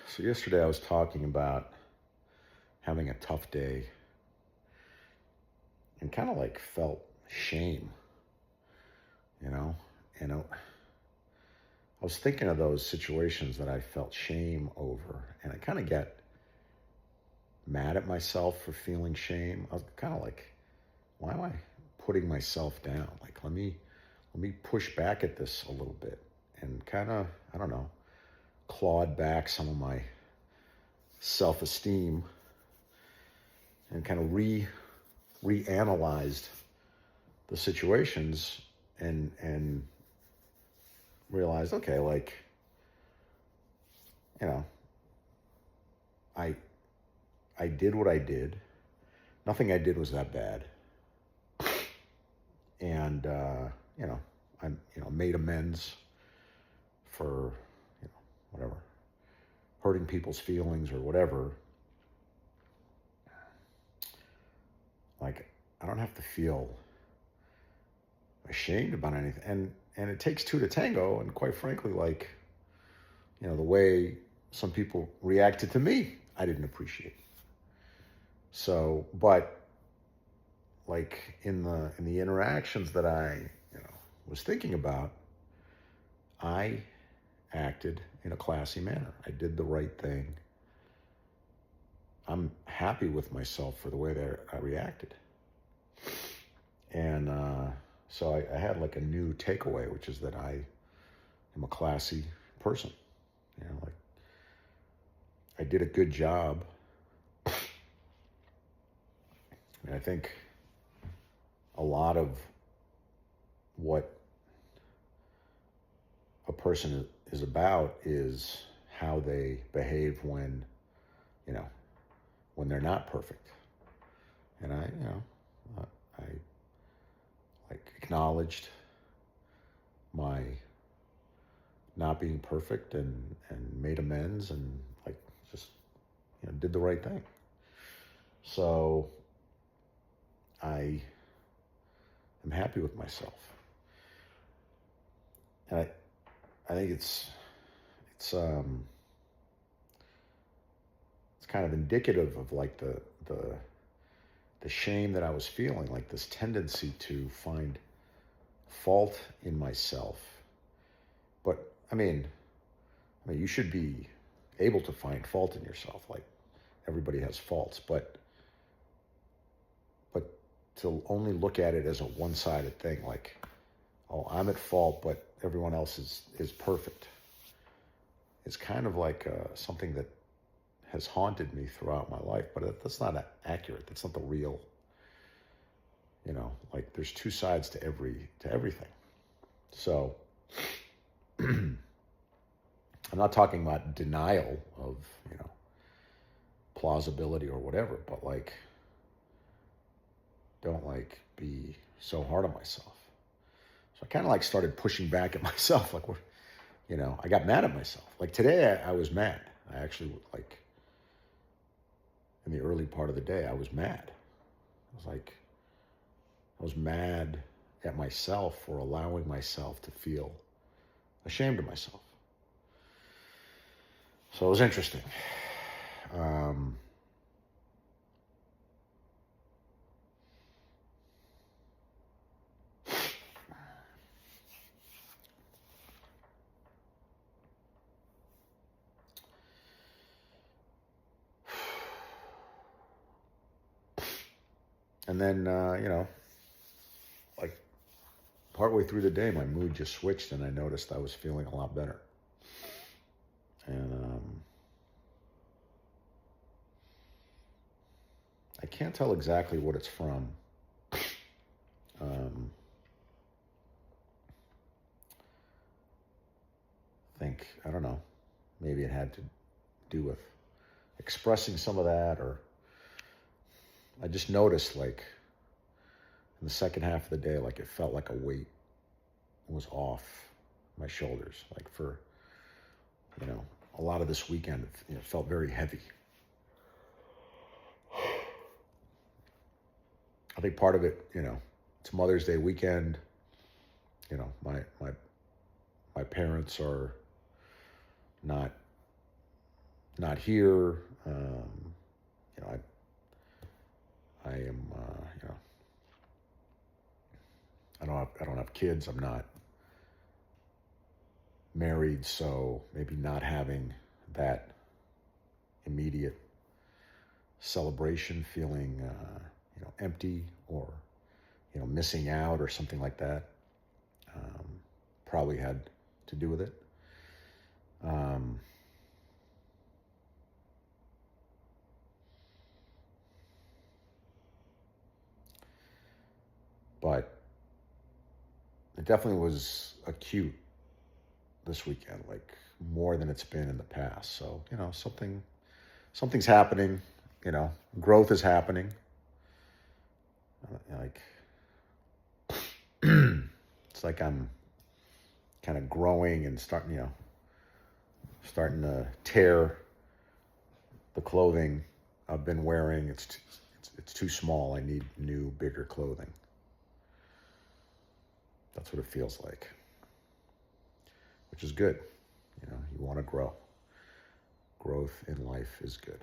So yesterday I was talking about having a tough day and kind of like felt shame, you know? And I was thinking of those situations that I felt shame over, and I kind of get mad at myself for feeling shame. I was kind of like, why am I putting myself down? Like, let me push back at this a little bit and kind of, I don't know, clawed back some of my self-esteem and kind of reanalyzed the situations and realized, okay, like, you know, I I did what I did. Nothing I did was that bad, and I made amends for whatever hurting people's feelings or whatever. Like, I don't have to feel ashamed about anything, and it takes two to tango. And quite frankly, like, the way some people reacted to me, I didn't appreciate. So, but like in the interactions that I was thinking about, I acted in a classy manner. I did the right thing. I'm happy with myself for the way that I reacted. And so I had like a new takeaway, which is that I am a classy person. Like, I did a good job. And I think a lot of what a person is about is how they behave you know, when they're not perfect. And I like acknowledged my not being perfect and made amends and like just did the right thing. So I am happy with myself. And I think it's kind of indicative of like the shame that I was feeling, like this tendency to find fault in myself. But I mean, you should be able to find fault in yourself. Like, everybody has faults, but to only look at it as a one-sided thing, like, oh, I'm at fault, but everyone else is perfect. It's kind of like something that has haunted me throughout my life, but that's not accurate. That's not the real. Like, there's two sides to everything. So I'm not talking about denial of plausibility or whatever, but like, don't like be so hard on myself. So I kind of like started pushing back at myself, like, what, I got mad at myself. Like today, I was mad. I actually, like, in the early part of the day, I was mad. I was mad at myself for allowing myself to feel ashamed of myself. So it was interesting. Um, and then, like, partway through the day, my mood just switched, and I noticed I was feeling a lot better. And I can't tell exactly what it's from. Um, I don't know, maybe it had to do with expressing some of that, or I just noticed, like, in the second half of the day, like, it felt like a weight was off my shoulders. Like, for, a lot of this weekend, it felt very heavy. I think part of it, it's Mother's Day weekend. My parents are not not here. You know, I am, you know, I don't have kids. I'm not married, so maybe not having that immediate celebration, feeling, you know, empty or, you know, missing out or something like that, um, probably had to do with it. Um, but it definitely was acute this weekend, like more than it's been in the past. So, you know, something's happening, you know, growth is happening. Like it's like I'm kind of growing and starting to tear the clothing I've been wearing. It's too small. I need new, bigger clothing. That's what it feels like, which is good. You know, you want to grow. Growth in life is good.